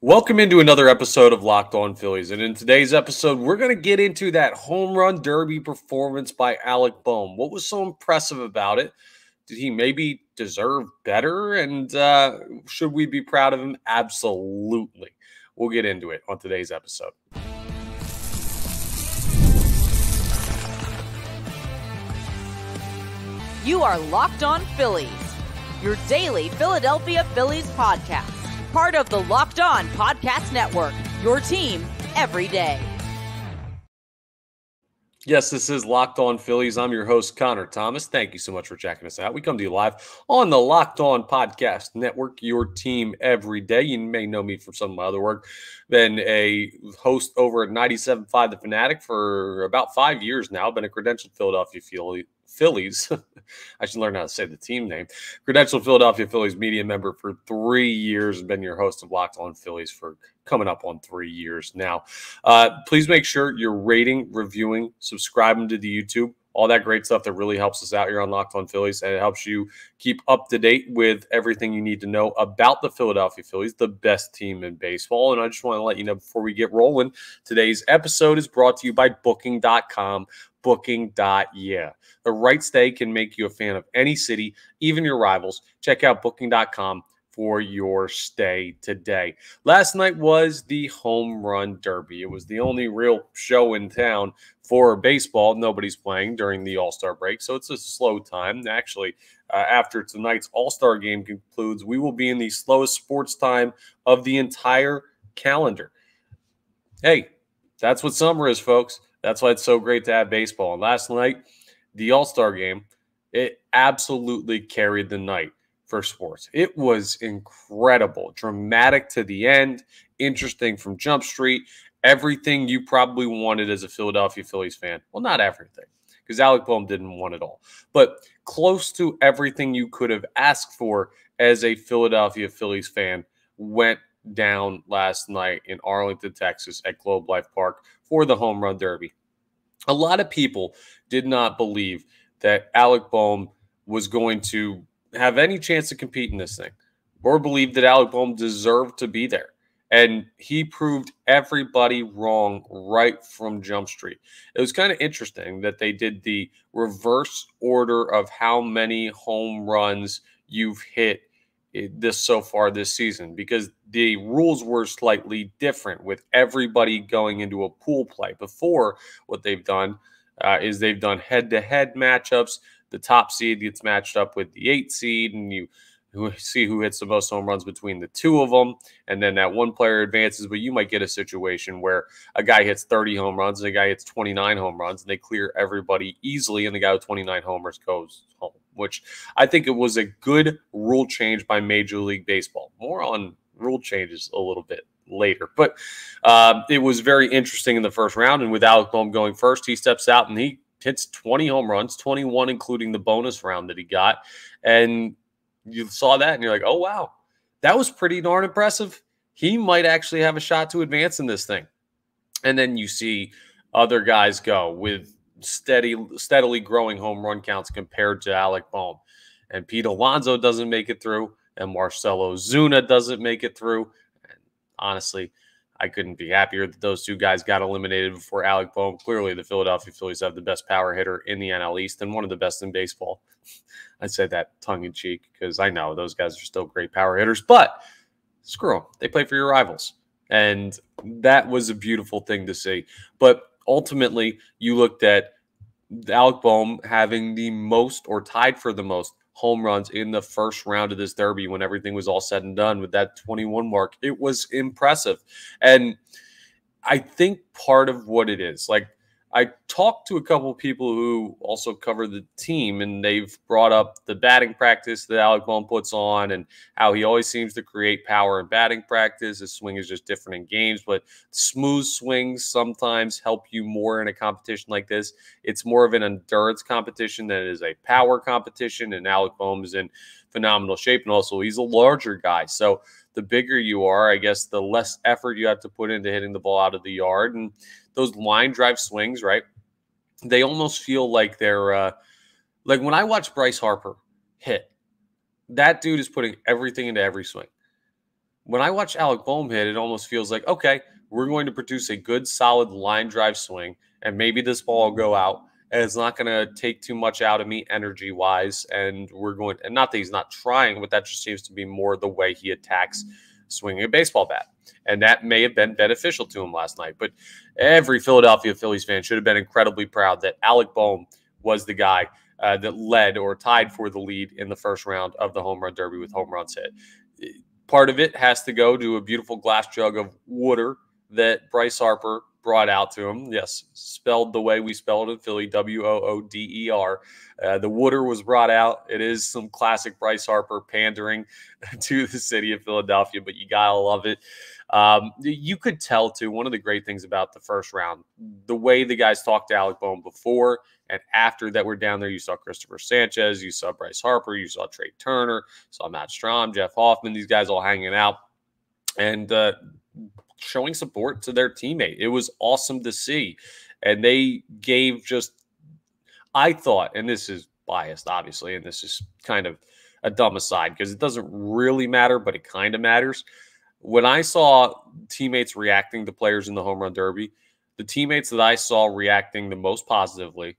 Welcome into another episode of Locked On Phillies. And in today's episode, we're going to get into that home run derby performance by Alec Bohm. What was so impressive about it? Did he maybe deserve better? And should we be proud of him? Absolutely. We'll get into it on today's episode. You are Locked On Phillies, your daily Philadelphia Phillies podcast. Part of the Locked On Podcast Network, your team every day. Yes, this is Locked On Phillies. I'm your host, Connor Thomas. Thank you so much for checking us out. We come to you live on the Locked On Podcast Network, your team every day. You may know me from some of my other work. Been a host over at 97.5 The Fanatic for about 5 years now. Been a credentialed Philadelphia Phillies. I should learn how to say the team name. Credentialed Philadelphia Phillies media member for 3 years and been your host of Locked On Phillies for coming up on 3 years now. Please make sure you're rating, reviewing, subscribing to the YouTube, all that great stuff that really helps us out here on Locked On Phillies, and it helps you keep up to date with everything you need to know about the Philadelphia Phillies, the best team in baseball. And I just want to let you know before we get rolling, today's episode is brought to you by Booking.com. Booking.comThe. The right stay can make you a fan of any city, even your rivals. Check out Booking.com for your stay today. Last night was the home run derby. It was the only real show in town for baseball. Nobody's playing during the All-Star break, so it's a slow time. Actually, after tonight's All-Star game concludes, we will be in the slowest sports time of the entire calendar. Hey, that's what summer is, folks. That's why it's so great to have baseball. And last night, the All-Star game, it absolutely carried the night for sports. It was incredible, dramatic to the end, interesting from Jump Street, everything you probably wanted as a Philadelphia Phillies fan. Well, not everything, because Alec Bohm didn't want it all, but close to everything you could have asked for as a Philadelphia Phillies fan went down last night in Arlington, Texas at Globe Life Park for the home run derby. A lot of people did not believe that Alec Bohm was going to have any chance to compete in this thing, or believe that Alec Bohm deserved to be there. And he proved everybody wrong right from Jump Street. It was kind of interesting that they did the reverse order of how many home runs you've hit this so far this season, because the rules were slightly different with everybody going into a pool play. Before, what they've done is they've done head-to-head matchups. The top seed gets matched up with the 8 seed, and you see who hits the most home runs between the two of them, and then that one player advances. But you might get a situation where a guy hits 30 home runs and a guy hits 29 home runs, and they clear everybody easily, and the guy with 29 homers goes home, which I think it was a good rule change by Major League Baseball. More on rule changes a little bit later. But it was very interesting in the first round, and with Alec Bohm going first, he steps out and he hits 20 home runs, 21 including the bonus round that he got, and you saw that and you're like, oh, wow, that was pretty darn impressive. He might actually have a shot to advance in this thing. And then you see other guys go with steadily growing home run counts compared to Alec Bohm. And Pete Alonso doesn't make it through, and Marcell Ozuna doesn't make it through. And honestly, I couldn't be happier that those two guys got eliminated before Alec Bohm. Clearly, the Philadelphia Phillies have the best power hitter in the NL East and one of the best in baseball. I say that tongue-in-cheek because I know those guys are still great power hitters, but screw them. They play for your rivals. And that was a beautiful thing to see. But ultimately, you looked at Alec Bohm having the most, or tied for the most, home runs in the first round of this derby when everything was all said and done with that 21 mark. It was impressive. And I think part of what it is, like, I talked to a couple of people who also cover the team, and they've brought up the batting practice that Alec Bohm puts on and how he always seems to create power in batting practice. His swing is just different in games, but smooth swings sometimes help you more in a competition like this. It's more of an endurance competition than it is a power competition, and Alec Bohm is in phenomenal shape, and also he's a larger guy. So the bigger you are, I guess, the less effort you have to put into hitting the ball out of the yard. And those line drive swings, right? They almost feel like they're like when I watch Bryce Harper hit, that dude is putting everything into every swing. when I watch Alec Bohm hit, it almost feels like, okay, we're going to produce a good, solid line drive swing, and maybe this ball will go out, and it's not going to take too much out of me energy wise. And we're going, and not that he's not trying, but that just seems to be more the way he attacks swinging a baseball bat. And that may have been beneficial to him last night. But every Philadelphia Phillies fan should have been incredibly proud that Alec Bohm was the guy that led or tied for the lead in the first round of the home run derby with home runs hit. Part of it has to go to a beautiful glass jug of water that Bryce Harper brought out to him. Yes, spelled the way we spelled it in Philly, Wooder. The water was brought out. It is some classic Bryce Harper pandering to the city of Philadelphia, but you gotta love it. You could tell, too, one of the great things about the first round, the way the guys talked to Alec Bohm before and after that were down there. You saw Christopher Sanchez, you saw Bryce Harper, you saw Trey Turner, saw Matt Strahm, Jeff Hoffman, these guys all hanging out and showing support to their teammate. It was awesome to see. And they gave just, I thought, and this is biased, obviously, and this is kind of a dumb aside because it doesn't really matter, but it kind of matters. When I saw teammates reacting to players in the home run derby, the teammates that I saw reacting the most positively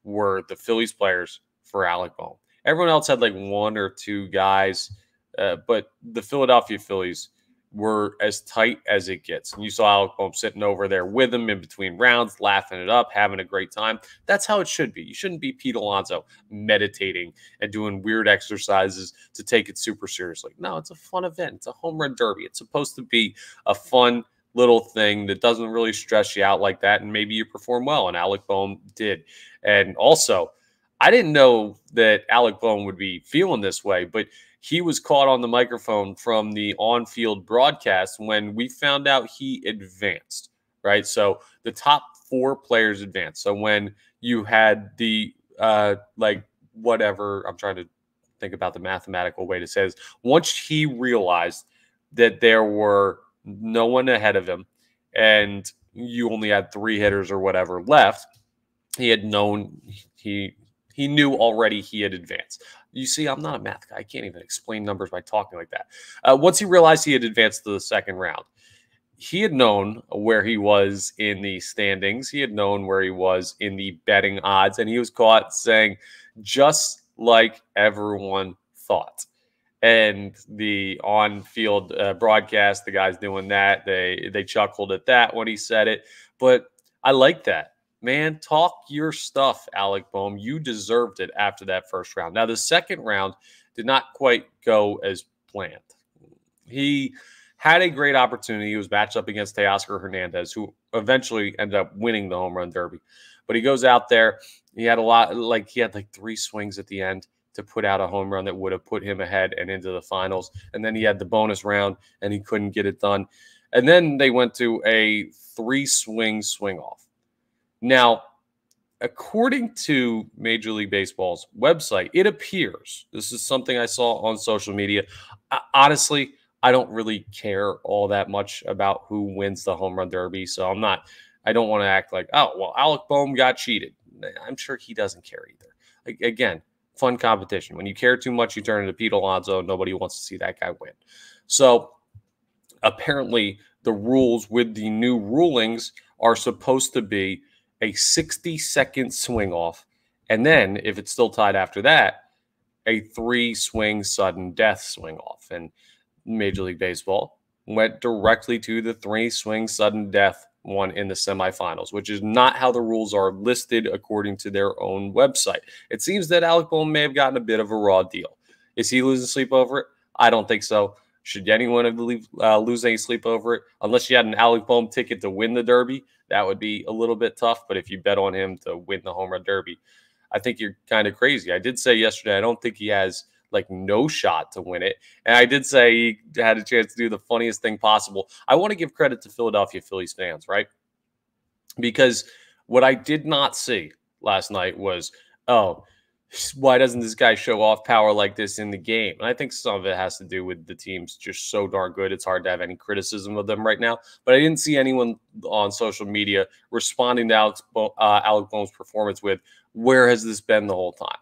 were the Phillies players for Alec Bohm. Everyone else had like one or two guys, but the Philadelphia Phillies were as tight as it gets. And you saw Alec Bohm sitting over there with him in between rounds, laughing it up, having a great time. That's how it should be. You shouldn't be Pete Alonso meditating and doing weird exercises to take it super seriously. No, it's a fun event. It's a home run derby. It's supposed to be a fun little thing that doesn't really stress you out like that. And maybe you perform well. And Alec Bohm did. And also, I didn't know that Alec Bohm would be feeling this way, but he was caught on the microphone from the on-field broadcast when we found out he advanced, right? So the top 4 players advanced. So when you had the, whatever, I'm trying to think about the mathematical way to say this. Once he realized that there were no one ahead of him and you only had 3 hitters or whatever left, he had known he knew already he had advanced. You see, I'm not a math guy. I can't even explain numbers by talking like that. Once he realized he had advanced to the second round, he had known where he was in the standings. He had known where he was in the betting odds, and he was caught saying, just like everyone thought. And the on-field broadcast, the guys doing that, they chuckled at that when he said it. But I like that. Man, talk your stuff, Alec Bohm. You deserved it after that first round. Now, the second round did not quite go as planned. He had a great opportunity. He was matched up against Teoscar Hernandez, who eventually ended up winning the home run derby. But he goes out there. He had he had 3 swings at the end to put out a home run that would have put him ahead and into the finals. And then he had the bonus round, and he couldn't get it done. And then they went to a 3-swing swing-off. Now, according to Major League Baseball's website, it appears, this is something I saw on social media. Honestly, I don't really care all that much about who wins the home run derby. So I don't want to act like, oh, well, Alec Bohm got cheated. I'm sure he doesn't care either. Again, fun competition. When you care too much, you turn into Pete Alonso. Nobody wants to see that guy win. So apparently the rules with the new rulings are supposed to be a 60-second swing off, and then if it's still tied after that, a 3-swing sudden death swing off. And Major League Baseball went directly to the 3-swing sudden death one in the semifinals, which is not how the rules are listed according to their own website. It seems that Alec Bohm may have gotten a bit of a raw deal. Is he losing sleep over it? I don't think so. Should anyone lose any sleep over it? Unless you had an Alec Bohm ticket to win the Derby, that would be a little bit tough. But if you bet on him to win the home run Derby, I think you're kind of crazy. I did say yesterday, I don't think he has no shot to win it. And I did say he had a chance to do the funniest thing possible. I want to give credit to Philadelphia Phillies fans, right? Because what I did not see last night was, oh, why doesn't this guy show off power like this in the game? And I think some of it has to do with the team's just so darn good. It's hard to have any criticism of them right now. But I didn't see anyone on social media responding to Alec Bohm's performance with, where has this been the whole time?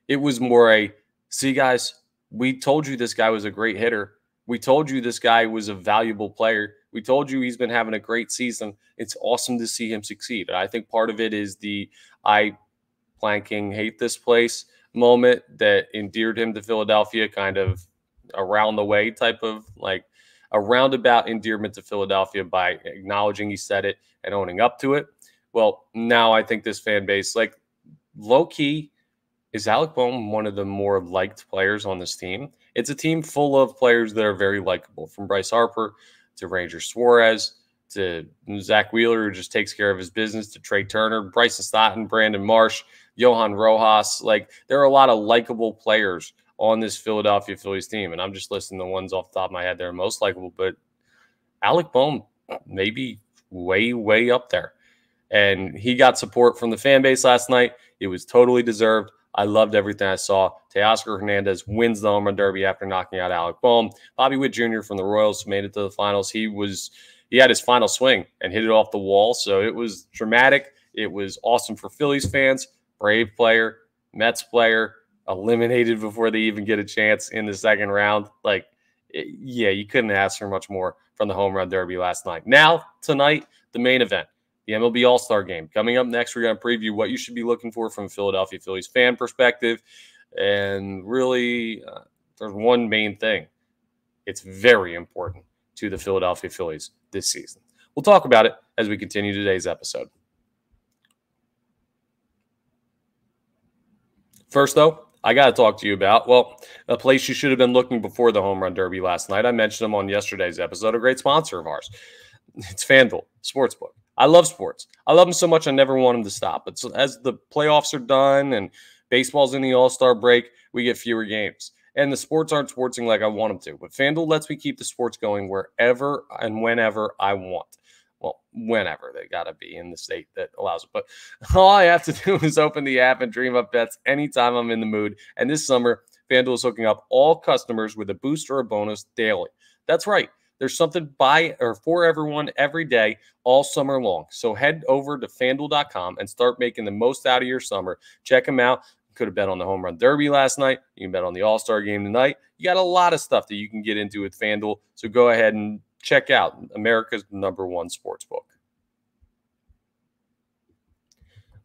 It was more see, guys, we told you this guy was a great hitter. We told you this guy was a valuable player. We told you he's been having a great season. It's awesome to see him succeed. And I think part of it is the I planking hate this place moment that endeared him to Philadelphia, kind of around the way type of like a roundabout endearment to Philadelphia by acknowledging he said it and owning up to it. Well, now I think this fan base, like low key, is Alec Bohm one of the more liked players on this team? It's a team full of players that are very likable, from Bryce Harper to Ranger Suarez to Zach Wheeler, who just takes care of his business, to Trey Turner, Bryson Stott, Brandon Marsh, Johan Rojas. Like, there are a lot of likable players on this Philadelphia Phillies team, and I'm just listing the ones off the top of my head that are most likable, but Alec Bohm maybe way, way up there. And he got support from the fan base last night. It was totally deserved. I loved everything I saw. Teoscar Hernandez wins the home run derby after knocking out Alec Bohm. Bobby Witt Jr. from the Royals made it to the finals. He had his final swing and hit it off the wall. So it was dramatic. It was awesome for Phillies fans. Brave player, Mets player, eliminated before they even get a chance in the second round. Yeah, you couldn't ask for much more from the home run derby last night. Now, tonight, the main event, the MLB All-Star Game. Coming up next, we're going to preview what you should be looking for from a Philadelphia Phillies fan perspective. And really, there's one main thing. It's very important to the Philadelphia Phillies this season. We'll talk about it as we continue today's episode. First, though, I got to talk to you about, a place you should have been looking before the home run derby last night. I mentioned them on yesterday's episode, a great sponsor of ours. It's FanDuel Sportsbook. I love sports. I love them so much I never want them to stop. But so as the playoffs are done and baseball's in the All-Star break, we get fewer games. And the sports aren't sportsing like I want them to. But FanDuel lets me keep the sports going wherever and whenever I want. Well, whenever. They got to be in the state that allows it. But all I have to do is open the app and dream up bets anytime I'm in the mood. And this summer, FanDuel is hooking up all customers with a boost or a bonus daily. That's right. There's something by or for everyone every day, all summer long. So head over to FanDuel.com and start making the most out of your summer. Check them out. You could have bet on the home run derby last night. You can bet on the All-Star game tonight. You got a lot of stuff that you can get into with FanDuel. So go ahead and check out America's #1 sportsbook.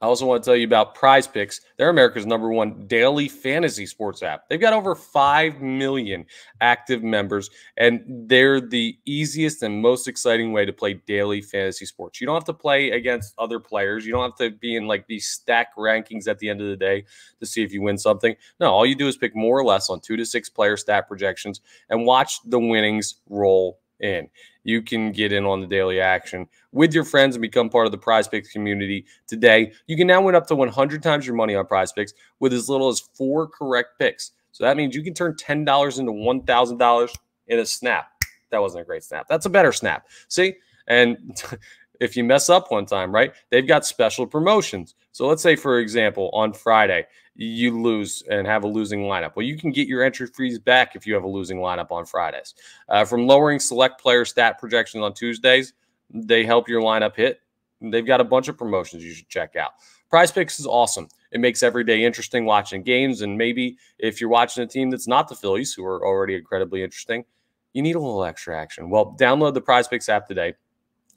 I also want to tell you about Prize Picks. They're America's #1 daily fantasy sports app. They've got over 5 million active members, and they're the easiest and most exciting way to play daily fantasy sports. You don't have to play against other players. You don't have to be in like these stack rankings at the end of the day to see if you win something. No, all you do is pick more or less on 2 to 6 player stat projections and watch the winnings roll in. You can get in on the daily action with your friends and become part of the Prize Picks community today. You can now win up to 100 times your money on Prize Picks with as little as 4 correct picks. So that means you can turn $10 into $1,000 in a snap. That wasn't a great snap. That's a better snap. See? And if you mess up one time, right, they've got special promotions. So let's say, for example, on Friday, you lose and have a losing lineup. Well, you can get your entry fees back if you have a losing lineup on Fridays. From lowering select player stat projections on Tuesdays, they help your lineup hit. They've got a bunch of promotions you should check out. Prize Picks is awesome. It makes every day interesting watching games. And maybe if you're watching a team that's not the Phillies, who are already incredibly interesting, you need a little extra action. Well, download the Prize Picks app today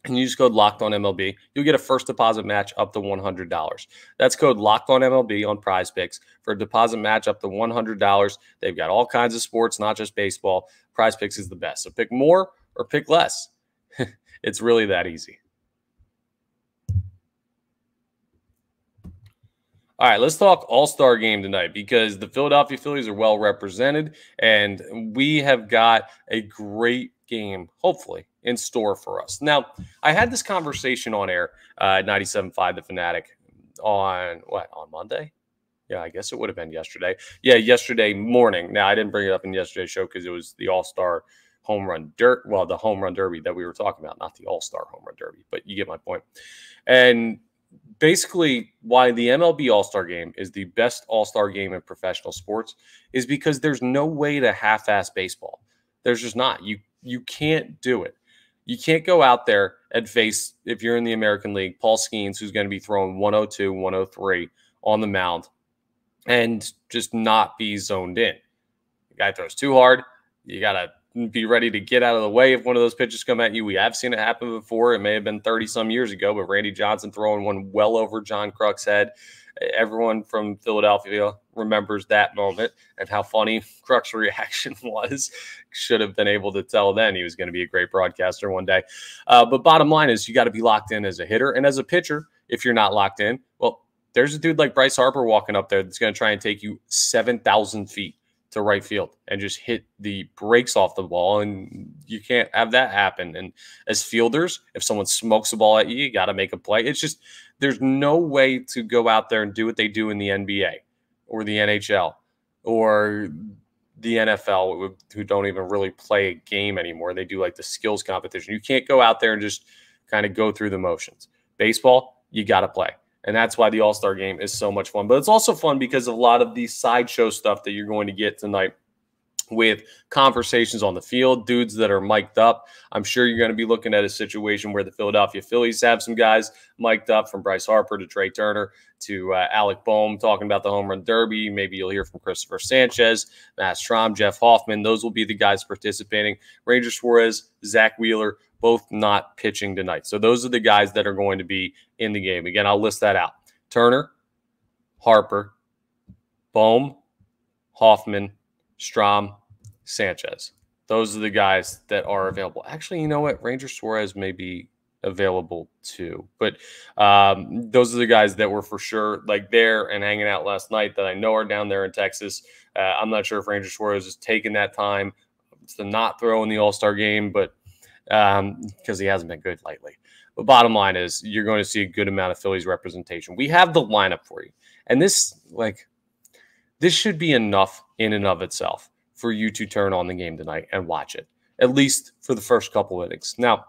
and use code LOCKEDONMLB. You'll get a first deposit match up to $100. That's code LOCKEDONMLB on Prize Picks for a deposit match up to $100. They've got all kinds of sports, not just baseball. Prize Picks is the best. So pick more or pick less. It's really that easy. All right, let's talk All-Star Game tonight because the Philadelphia Phillies are well represented, and we have got a great game, hopefully, in store for us. Now, I had this conversation on air at 97.5 The Fanatic on Monday? Yeah, I guess it would have been yesterday. Yeah, yesterday morning. Now, I didn't bring it up in yesterday's show because it was the All-Star home run the home run derby that we were talking about, not the All-Star home run derby, but you get my point. And basically why the MLB All-Star Game is the best All-Star game in professional sports is because there's no way to half-ass baseball. There's just not. You can't do it. You can't go out there and face, if you're in the American League, Paul Skeens, who's going to be throwing 102, 103 on the mound, and just not be zoned in. The guy throws too hard. You got to be ready to get out of the way if one of those pitches come at you. We have seen it happen before. It may have been 30-some years ago, but Randy Johnson throwing one well over John Kruk's head. Everyone from Philadelphia remembers that moment and how funny Kruk's reaction was. Should have been able to tell then he was going to be a great broadcaster one day. But bottom line is you got to be locked in as a hitter. And as a pitcher, if you're not locked in, well, there's a dude like Bryce Harper walking up there that's going to try and take you 7,000 feet to right field and just hit the brakes off the ball, and you can't have that happen. And as fielders, if someone smokes a ball at you, you got to make a play. It's just there's no way to go out there and do what they do in the NBA or the NHL or the NFL, who don't even really play a game anymore. They do like the skills competition. You can't go out there and just kind of go through the motions. Baseball, you got to play. And that's why the All-Star Game is so much fun. But it's also fun because of a lot of the sideshow stuff that you're going to get tonight with conversations on the field, dudes that are mic'd up. I'm sure you're going to be looking at a situation where the Philadelphia Phillies have some guys mic'd up, from Bryce Harper to Trey Turner to Alec Bohm talking about the home run derby. Maybe you'll hear from Christopher Sanchez, Matt Strom, Jeff Hoffman. Those will be the guys participating. Ranger Suarez, Zach Wheeler, both not pitching tonight. So those are the guys that are going to be in the game. Again, I'll list that out. Turner, Harper, Bohm, Hoffman, Strom, Sanchez. Those are the guys that are available. Actually, you know what? Ranger Suarez may be available too. But those are the guys that were for sure like there and hanging out last night that I know are down there in Texas. I'm not sure if Ranger Suarez is taking that time to not throw in the All-Star game, but because he hasn't been good lately. But bottom line is you're going to see a good amount of Phillies representation. We have the lineup for you. And this should be enough in and of itself for you to turn on the game tonight and watch it, at least for the first couple innings. Now,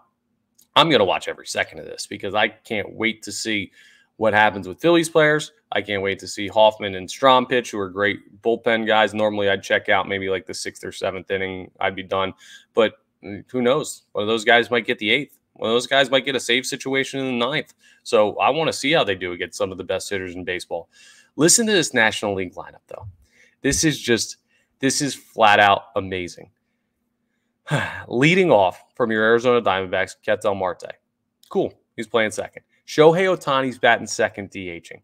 I'm going to watch every second of this because I can't wait to see what happens with Phillies players. I can't wait to see Hoffman and Strom pitch, who are great bullpen guys. Normally, I'd check out maybe like the 6th or 7th inning. I'd be done. But who knows? One of those guys might get the 8th. One of those guys might get a save situation in the 9th. So I want to see how they do against some of the best hitters in baseball. Listen to this National League lineup, though. This is flat out amazing. Leading off from your Arizona Diamondbacks, Ketel Marte. Cool. He's playing second. Shohei Ohtani's batting second, DHing.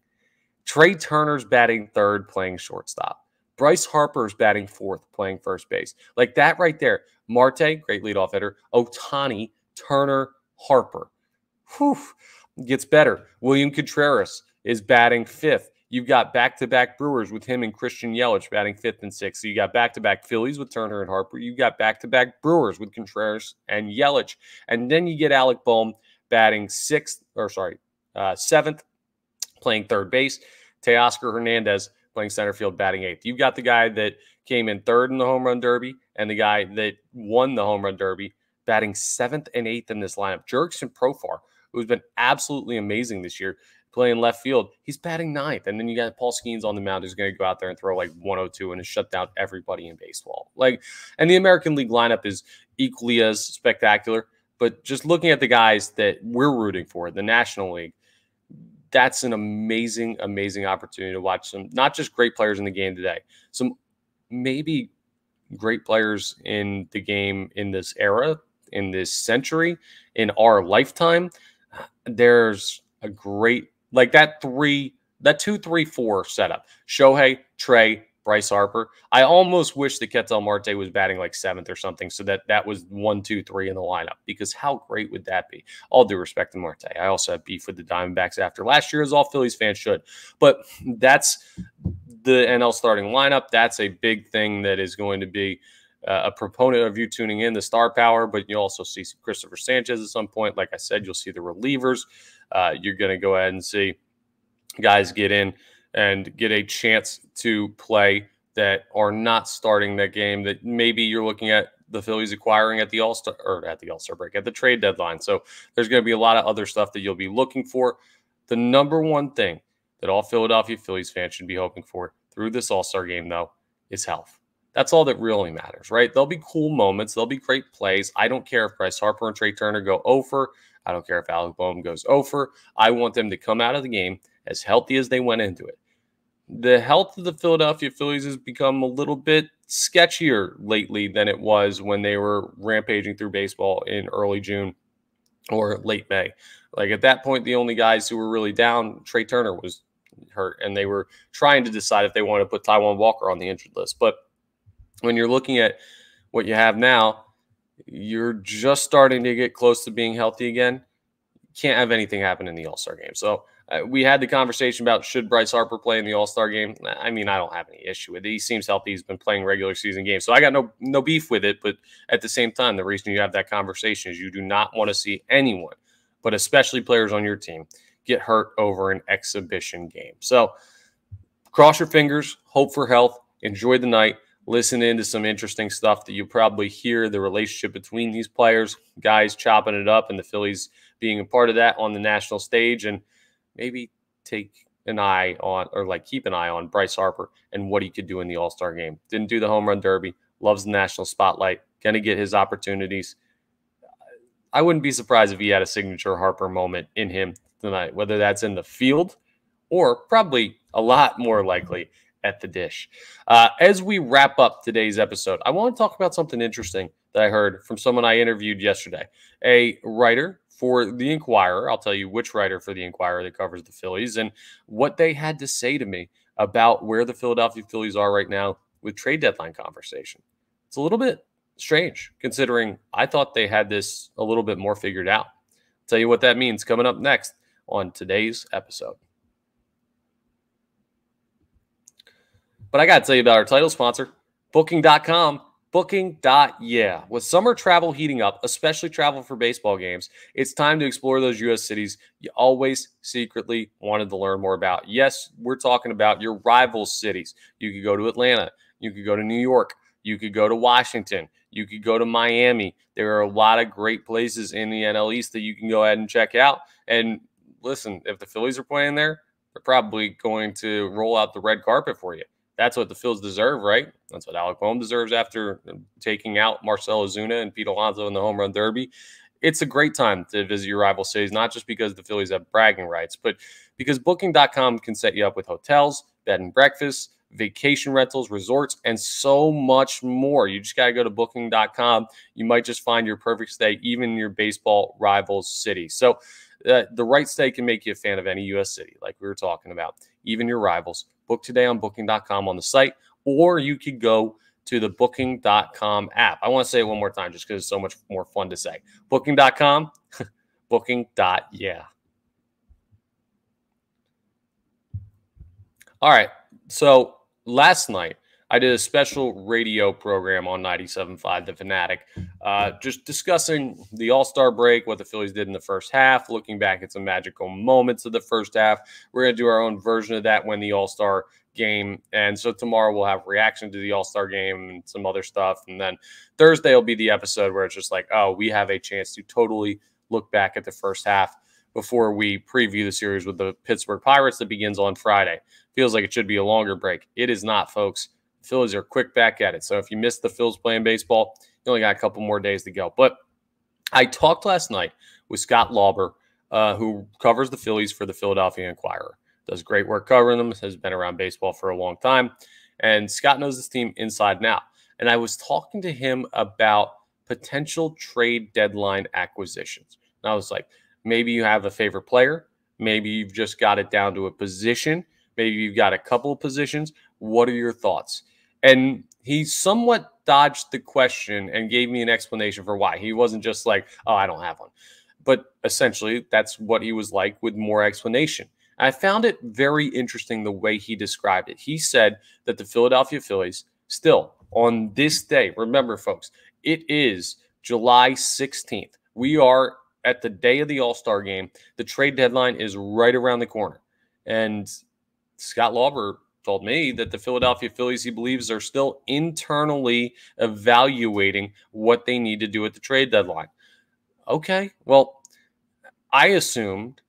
Trey Turner's batting third, playing shortstop. Bryce Harper's batting fourth, playing first base. Like that right there. Marte, great leadoff hitter. Ohtani, Turner, Harper. Whew. Gets better. William Contreras is batting fifth. You've got back-to-back Brewers with him and Christian Yelich batting fifth and sixth. So you got back-to-back Phillies with Turner and Harper. You got back-to-back Brewers with Contreras and Yelich. And then you get Alec Bohm batting seventh, playing third base. Teoscar Hernandez playing center field, batting eighth. You've got the guy that came in third in the home run derby and the guy that won the home run derby batting seventh and eighth in this lineup. Jurickson Profar, who's been absolutely amazing this year, playing left field, he's batting ninth. And then you got Paul Skeens on the mound, who's going to go out there and throw like 102 and shut down everybody in baseball. And the American League lineup is equally as spectacular. But just looking at the guys that we're rooting for, the National League, that's an amazing, amazing opportunity to watch some, not just great players in the game today, some maybe great players in the game in this era, in this century, in our lifetime. There's a great, like that 2-3-4 setup. Shohei, Trey, Bryce Harper. I almost wish that Ketel Marte was batting like seventh or something, so that was 1, 2, 3 in the lineup, because how great would that be? All due respect to Marte. I also have beef with the Diamondbacks after last year, as all Phillies fans should. But that's the NL starting lineup. That's a big thing that is going to be a proponent of you tuning in, the star power, but you also see Christopher Sanchez at some point. Like I said, you'll see the relievers. You're going to go ahead and see guys get in and get a chance to play that are not starting that game, that maybe you're looking at the Phillies acquiring at the All-Star break, at the trade deadline. So there's going to be a lot of other stuff that you'll be looking for. The number one thing that all Philadelphia Phillies fans should be hoping for through this All-Star game, though, is health. That's all that really matters, right? There'll be cool moments. There'll be great plays. I don't care if Bryce Harper and Trey Turner go 0-for. I don't care if Alec Bohm goes 0-for. I want them to come out of the game as healthy as they went into it. the health of the Philadelphia Phillies has become a little bit sketchier lately than it was when they were rampaging through baseball in early June or late May. Like at that point, the only guys who were really down, Trey Turner was hurt, and they were trying to decide if they wanted to put Taijuan Walker on the injured list. But when you're looking at what you have now, you're just starting to get close to being healthy again. Can't have anything happen in the All-Star game. So we had the conversation about should Bryce Harper play in the All-Star game. I mean, I don't have any issue with it. He seems healthy. He's been playing regular season games. So I got no beef with it. But at the same time, the reason you have that conversation is you do not want to see anyone, but especially players on your team, get hurt over an exhibition game. So cross your fingers, hope for health, enjoy the night, listen into some interesting stuff that you probably hear, the relationship between these players, guys chopping it up, and the Phillies being a part of that on the national stage, and maybe take an eye on, or like keep an eye on Bryce Harper and what he could do in the All-Star game. Didn't do the home run derby, loves the national spotlight, going to get his opportunities. I wouldn't be surprised if he had a signature Harper moment in him tonight, whether that's in the field or probably a lot more likely at the dish. As we wrap up today's episode, I want to talk about something interesting that I heard from someone I interviewed yesterday, a writer for the Inquirer. I'll tell you which writer for the Inquirer that covers the Phillies and what they had to say to me about where the Philadelphia Phillies are right now with trade deadline conversation. It's a little bit strange considering I thought they had this a little bit more figured out. I'll tell you what that means coming up next on today's episode. But I got to tell you about our title sponsor, Booking.com. Booking.yeah. With summer travel heating up, especially travel for baseball games, it's time to explore those U.S. cities you always secretly wanted to learn more about. Yes, we're talking about your rival cities. You could go to Atlanta. You could go to New York. You could go to Washington. You could go to Miami. There are a lot of great places in the NL East that you can go ahead and check out. And listen, if the Phillies are playing there, they're probably going to roll out the red carpet for you. That's what the Phils deserve, right? That's what Alec Bohm deserves after taking out Marcell Ozuna and Pete Alonso in the home run derby. It's a great time to visit your rival cities, not just because the Phillies have bragging rights, but because Booking.com can set you up with hotels, bed and breakfast, vacation rentals, resorts, and so much more. You just got to go to Booking.com. You might just find your perfect stay, even in your baseball rivals city. So the right stay can make you a fan of any U.S. city, like we were talking about, even your rivals. Book today on Booking.com on the site, or you could go to the Booking.com app. I want to say it one more time just because it's so much more fun to say. Booking.com, Booking.yeah. All right, so last night, I did a special radio program on 97.5 The Fanatic, just discussing the All-Star break, what the Phillies did in the first half, looking back at some magical moments of the first half. We're going to do our own version of that when the All-Star game. And so tomorrow we'll have reaction to the All-Star game and some other stuff. And then Thursday will be the episode where it's just like, oh, we have a chance to totally look back at the first half before we preview the series with the Pittsburgh Pirates that begins on Friday. Feels like it should be a longer break. It is not, folks. Phillies are quick back at it. So if you missed the Phils playing baseball, you only got a couple more days to go. But I talked last night with Scott Lauber, who covers the Phillies for the Philadelphia Inquirer. Does great work covering them, has been around baseball for a long time. And Scott knows this team inside and out. And I was talking to him about potential trade deadline acquisitions. And I was like, maybe you have a favorite player. Maybe you've just got it down to a position. Maybe you've got a couple of positions. What are your thoughts? And he somewhat dodged the question and gave me an explanation for why. He wasn't just like, oh, I don't have one. But essentially, that's what he was like with more explanation. I found it very interesting the way he described it. He said that the Philadelphia Phillies still on this day, remember, folks, it is July 16th. We are at the day of the All-Star game. The trade deadline is right around the corner. And Scott Lauber told me that the Philadelphia Phillies, he believes, are still internally evaluating what they need to do at the trade deadline. Okay, well, I assumed,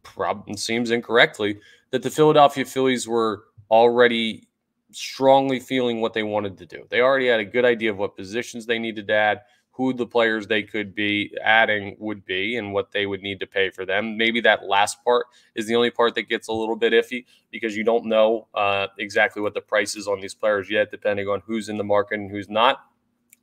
probably seems incorrectly, that the Philadelphia Phillies were already strongly feeling what they wanted to do. They already had a good idea of what positions they needed to add, who the players they could be adding would be and what they would need to pay for them. Maybe that last part is the only part that gets a little bit iffy because you don't know exactly what the price is on these players yet, depending on who's in the market and who's not.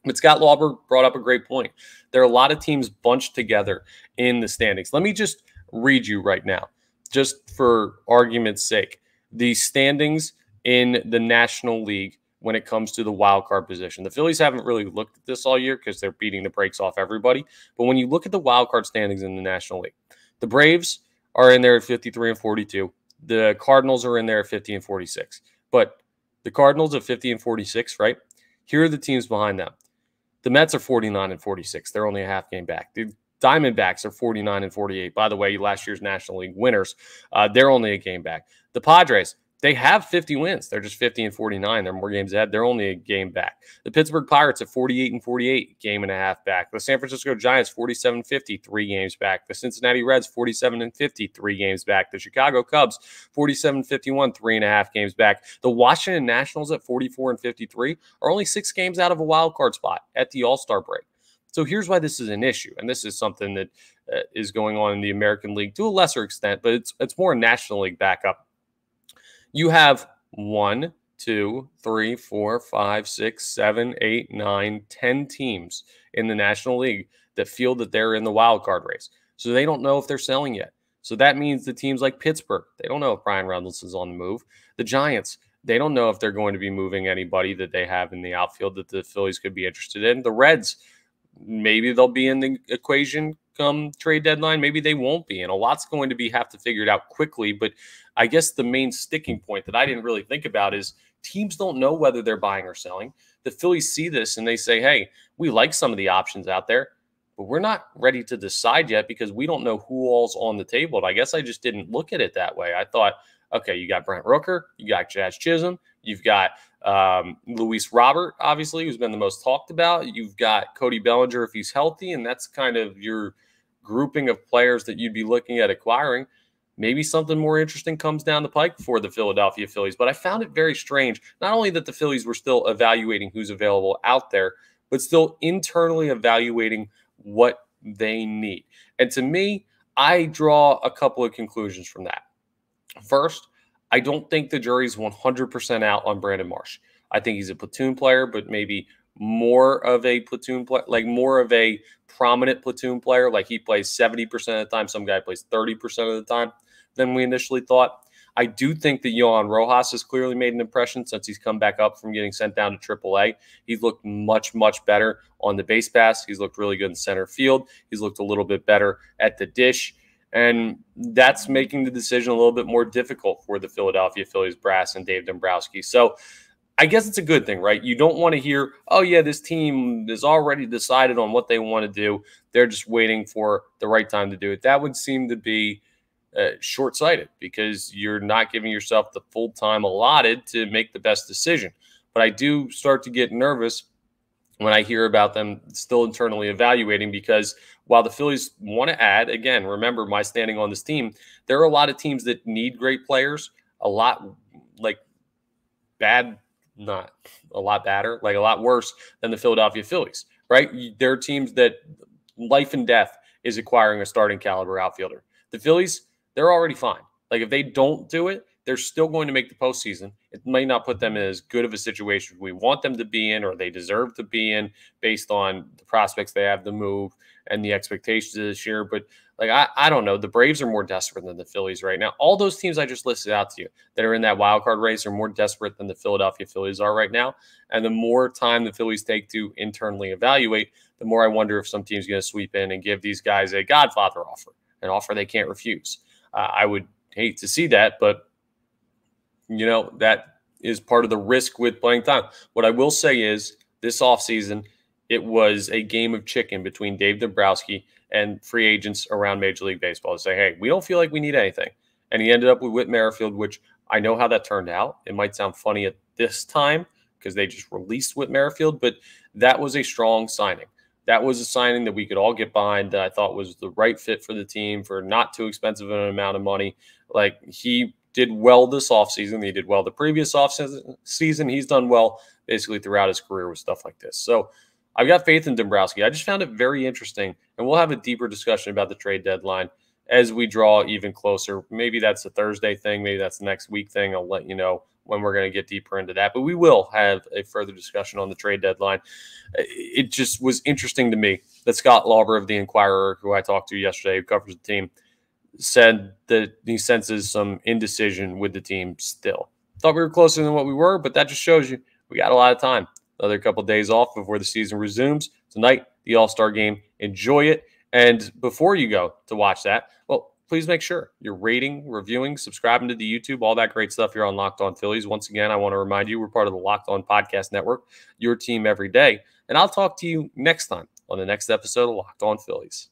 But Scott Lauber brought up a great point. There are a lot of teams bunched together in the standings. Let me just read you right now, just for argument's sake, the standings in the National League when it comes to the wild card position. The Phillies haven't really looked at this all year because they're beating the brakes off everybody. But when you look at the wild card standings in the National League, the Braves are in there at 53 and 42. The Cardinals are in there at 50 and 46. But the Cardinals at 50 and 46, right? Here are the teams behind them. The Mets are 49 and 46. They're only a half game back. The Diamondbacks are 49 and 48. By the way, last year's National League winners, they're only a game back. The Padres, they have 50 wins. They're just 50 and 49. They're more games ahead. They're only a game back. The Pittsburgh Pirates at 48 and 48, game and a half back. The San Francisco Giants, 47 and 50, 3 games back. The Cincinnati Reds, 47 and 50, 3 games back. The Chicago Cubs, 47 and 51, 3.5 games back. The Washington Nationals at 44 and 53 are only 6 games out of a wild card spot at the All-Star break. So here's why this is an issue, and this is something that is going on in the American League to a lesser extent, but it's more a National League backup. You have 1, 2, 3, 4, 5, 6, 7, 8, 9, 10 teams in the National League that feel that they're in the wild card race. So they don't know if they're selling yet. So that means the teams like Pittsburgh, they don't know if Brian Reynolds is on the move. The Giants, they don't know if they're going to be moving anybody that they have in the outfield that the Phillies could be interested in. The Reds, maybe they'll be in the equation come trade deadline. Maybe they won't be. And a lot's going to have to figure it out quickly. But I guess the main sticking point that I didn't really think about is teams don't know whether they're buying or selling. The Phillies see this and they say, hey, we like some of the options out there, but we're not ready to decide yet because we don't know who all's on the table. And I guess I just didn't look at it that way. I thought, okay, you got Brent Rooker, you got Jazz Chisholm, you've got Luis Robert, obviously, who's been the most talked about. You've got Cody Bellinger if he's healthy, and that's kind of your grouping of players that you'd be looking at acquiring. Maybe something more interesting comes down the pike for the Philadelphia Phillies. But I found it very strange, not only that the Phillies were still evaluating who's available out there, but still internally evaluating what they need. And to me, I draw a couple of conclusions from that. First, I don't think the jury's 100% out on Brandon Marsh. I think he's a platoon player, but maybe more of a platoon player, like more of a prominent platoon player. Like he plays 70% of the time. Some guy plays 30% of the time than we initially thought. I do think that Yohan Rojas has clearly made an impression since he's come back up from getting sent down to AAA. He's looked much, much better on the base pass. He's looked really good in center field. He's looked a little bit better at the dish. And that's making the decision a little bit more difficult for the Philadelphia Phillies brass and Dave Dombrowski. So I guess it's a good thing, right? You don't want to hear, oh, yeah, this team is already decided on what they want to do. They're just waiting for the right time to do it. That would seem to be short-sighted because you're not giving yourself the full time allotted to make the best decision. But I do start to get nervous when I hear about them still internally evaluating, because while the Phillies want to add, again, remember my standing on this team, there are a lot of teams that need great players, a lot like bad, not a lot badder, like a lot worse than the Philadelphia Phillies, right? There are teams that life and death is acquiring a starting caliber outfielder. The Phillies, they're already fine. Like if they don't do it, they're still going to make the postseason. It may not put them in as good of a situation we want them to be in or they deserve to be in based on the prospects they have to move and the expectations of this year. But like, I don't know. The Braves are more desperate than the Phillies right now. All those teams I just listed out to you that are in that wild card race are more desperate than the Philadelphia Phillies are right now. And the more time the Phillies take to internally evaluate, the more I wonder if some team's going to sweep in and give these guys a Godfather offer, an offer they can't refuse. I would hate to see that, but you know, that is part of the risk with playing time. What I will say is this offseason, it was a game of chicken between Dave Dombrowski and free agents around Major League Baseball to say, hey, we don't feel like we need anything. And he ended up with Whit Merrifield, which I know how that turned out. It might sound funny at this time because they just released Whit Merrifield, but that was a strong signing. That was a signing that we could all get behind that I thought was the right fit for the team for not too expensive an amount of money. Like he did well this offseason. He did well the previous offseason. He's done well basically throughout his career with stuff like this. So I've got faith in Dombrowski. I just found it very interesting, and we'll have a deeper discussion about the trade deadline as we draw even closer. Maybe that's a Thursday thing. Maybe that's the next week thing. I'll let you know when we're going to get deeper into that. But we will have a further discussion on the trade deadline. It just was interesting to me that Scott Lauber of the Inquirer, who I talked to yesterday, who covers the team, said that he senses some indecision with the team still. Thought we were closer than what we were, but that just shows you we got a lot of time. Another couple of days off before the season resumes. Tonight, the All-Star Game. Enjoy it. And before you go to watch that, well, please make sure you're rating, reviewing, subscribing to the YouTube, all that great stuff here on Locked On Phillies. Once again, I want to remind you, we're part of the Locked On Podcast Network, your team every day. And I'll talk to you next time on the next episode of Locked On Phillies.